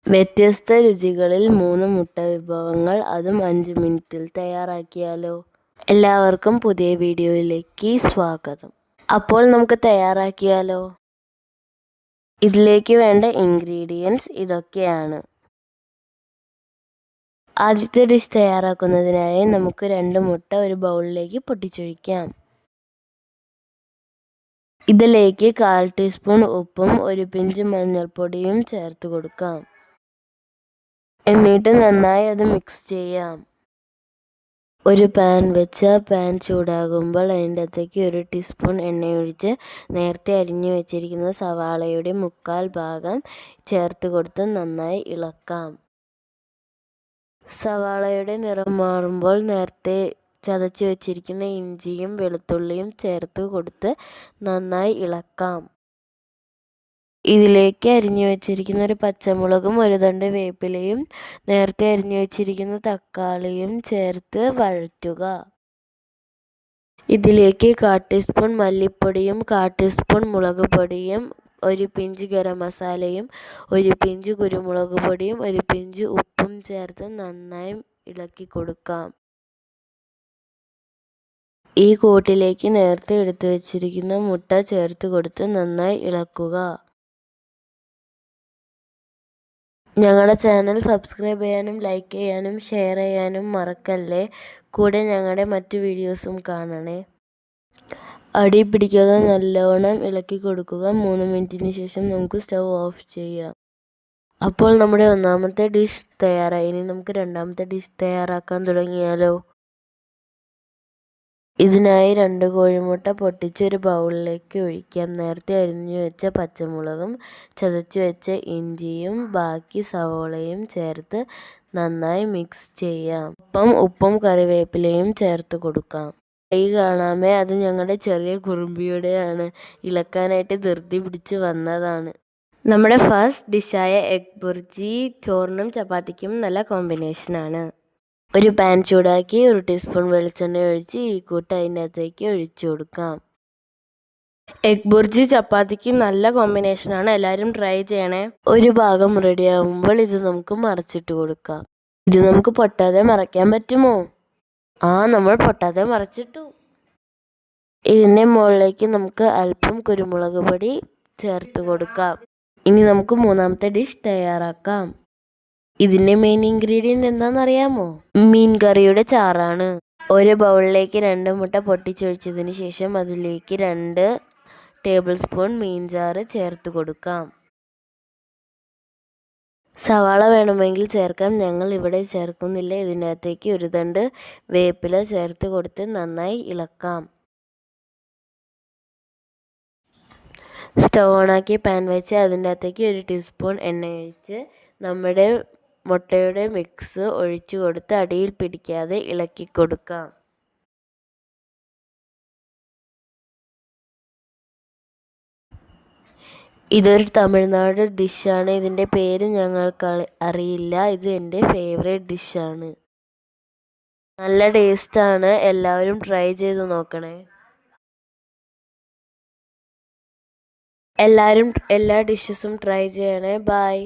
വ്യത്യസ്ത രുചികളിൽ 3 മുട്ട വിഭവങ്ങൾ, അതും 5 മിനിറ്റിൽ തയ്യാറാക്കിയാലോ? എല്ലാവർക്കും പുതിയ വീഡിയോയിലേക്ക് സ്വാഗതം. അപ്പോൾ നമുക്ക് തയ്യാറാക്കിയാലോ? ഇതിലേക്ക് വേണ്ട ഇൻഗ്രീഡിയൻസ് ഇതൊക്കെയാണ്. ആദ്യത്തെ ഡിഷ് തയ്യാറാക്കുന്നതിനായി നമുക്ക് 2 മുട്ട ഒരു ബൗളിലേക്ക് പൊട്ടിച്ചൊഴിക്കാം. ഇതിലേക്ക് 1/4 ടീസ്പൂൺ ഉപ്പും 1 പിഞ്ച് മഞ്ഞൾപ്പൊടിയും ചേർത്ത് കൊടുക്കാം. എന്നിട്ട് നന്നായി അത് മിക്സ് ചെയ്യാം. ഒരു പാൻ വെച്ച് പാൻ ചൂടാകുമ്പോൾ അതിൻ്റെ അകത്തേക്ക് 1 ടീസ്പൂൺ എണ്ണയൊഴിച്ച് നേരത്തെ അരിഞ്ഞു വെച്ചിരിക്കുന്ന സവാളയുടെ 1/4 ഭാഗം ചേർത്ത് കൊടുത്ത് നന്നായി ഇളക്കാം. സവാളയുടെ നിറം മാറുമ്പോൾ നേരത്തെ ചതച്ച് വെച്ചിരിക്കുന്ന ഇഞ്ചിയും വെളുത്തുള്ളിയും ചേർത്ത് കൊടുത്ത് നന്നായി ഇളക്കാം. ഇതിലേക്ക് അരിഞ്ഞു വെച്ചിരിക്കുന്ന ഒരു പച്ചമുളകും 1 തണ്ട് വേപ്പിലയും നേരത്തെ അരിഞ്ഞു വെച്ചിരിക്കുന്ന തക്കാളിയും ചേർത്ത് വഴറ്റുക. ഇതിലേക്ക് 1/4 ടീസ്പൂൺ മല്ലിപ്പൊടിയും 1/4 ടീസ്പൂൺ മുളക് പൊടിയും 1 പിഞ്ച് ഗരം മസാലയും 1 പിഞ്ച് കുരുമുളക് പൊടിയും 1 പിഞ്ച് ഉപ്പും ചേർത്ത് നന്നായി ഇളക്കി കൊടുക്കാം. ഈ കൂട്ടിലേക്ക് നേരത്തെ എടുത്തു വെച്ചിരിക്കുന്ന മുട്ട ചേർത്ത് കൊടുത്ത് നന്നായി ഇളക്കുക. ഞങ്ങളുടെ ചാനൽ സബ്സ്ക്രൈബ് ചെയ്യാനും ലൈക്ക് ചെയ്യാനും ഷെയർ ചെയ്യാനും മറക്കല്ലേ. കൂടെ ഞങ്ങളുടെ മറ്റു വീഡിയോസും കാണണേ. അടി പിടിക്കാതെ നല്ലവണ്ണം ഇളക്കി കൊടുക്കുക. 3 മിനിറ്റിന് ശേഷം നമുക്ക് സ്റ്റൗ ഓഫ് ചെയ്യാം. അപ്പോൾ നമ്മുടെ ഒന്നാമത്തെ ഡിഷ് തയ്യാറായി. ഇനി നമുക്ക് രണ്ടാമത്തെ ഡിഷ് തയ്യാറാക്കാൻ തുടങ്ങിയാലോ? ഇതിനായി 2 കോഴിമുട്ട പൊട്ടിച്ച് ഒരു ബൗളിലേക്ക് ഒഴിക്കാം. നേരത്തെ അരിഞ്ഞു വെച്ച പച്ചമുളകും ചതച്ച് വെച്ച ഇഞ്ചിയും ബാക്കി സവോളയും ചേർത്ത് നന്നായി മിക്സ് ചെയ്യാം. ഒപ്പം ഉപ്പും കറിവേപ്പിലയും ചേർത്ത് കൊടുക്കാം. കൈ കാണാമേ, അത് ഞങ്ങളുടെ ചെറിയ കുറുമ്പിയുടെയാണ്. ഇളക്കാനായിട്ട് ധൃതി പിടിച്ച് വന്നതാണ്. നമ്മുടെ ഫസ്റ്റ് ഡിഷായ എഗ് ബുർജി ചോറിനും ചപ്പാത്തിക്കും നല്ല കോമ്പിനേഷനാണ്. ഒരു പാൻ ചൂടാക്കി 1 ടീസ്പൂൺ വെളിച്ചെണ്ണ ഒഴിച്ച് ഈ കൂട്ട് അതിൻ്റെ അകത്തേക്ക് ഒഴിച്ചു കൊടുക്കാം. എഗ് ബുർജി ചപ്പാത്തിക്ക് നല്ല കോമ്പിനേഷനാണ്. എല്ലാവരും ട്രൈ ചെയ്യണേ. ഒരു ഭാഗം റെഡി ആകുമ്പോൾ ഇത് നമുക്ക് മറിച്ചിട്ട് കൊടുക്കാം. ഇത് നമുക്ക് പൊട്ടാതെ മറയ്ക്കാൻ പറ്റുമോ? നമ്മൾ പൊട്ടാതെ മറച്ചിട്ടു. ഇതിൻ്റെ മുകളിലേക്ക് നമുക്ക് അല്പം കുരുമുളക് പൊടി ചേർത്ത് കൊടുക്കാം. ഇനി നമുക്ക് മൂന്നാമത്തെ ഡിഷ് തയ്യാറാക്കാം. ഇതിൻ്റെ മെയിൻ ഇൻഗ്രീഡിയൻറ്റ് എന്താണെന്നറിയാമോ? മീൻ കറിയുടെ ചാറാണ്. ഒരു ബൗളിലേക്ക് 2 മുട്ട പൊട്ടിച്ചൊഴിച്ചതിന് ശേഷം അതിലേക്ക് 2 ടേബിൾ സ്പൂൺ മീൻ ചാറ് ചേർത്ത് കൊടുക്കാം. സവാള വേണമെങ്കിൽ ചേർക്കാം. ഞങ്ങൾ ഇവിടെ ചേർക്കുന്നില്ല. ഇതിനകത്തേക്ക് 1 തണ്ട് വേപ്പില ചേർത്ത് കൊടുത്ത് നന്നായി ഇളക്കാം. സ്റ്റൗ ഓണാക്കി പാൻ വെച്ച് അതിൻ്റെ അകത്തേക്ക് 1 ടീസ്പൂൺ എണ്ണ ഒഴിച്ച് നമ്മുടെ മുട്ടയുടെ മിക്സ് ഒഴിച്ചു കൊടുത്ത് അടിയിൽ പിടിക്കാതെ ഇളക്കി കൊടുക്കാം. ഇതൊരു തമിഴ്നാട് ഡിഷാണ്. ഇതിൻ്റെ പേര് ഞങ്ങൾക്ക് അറിയില്ല. ഇത് എൻ്റെ ഫേവറേറ്റ് ഡിഷാണ്. നല്ല ടേസ്റ്റാണ്. എല്ലാവരും ട്രൈ ചെയ്ത് നോക്കണേ. എല്ലാവരും എല്ലാ ഡിഷസും ട്രൈ ചെയ്യണേ. ബൈ.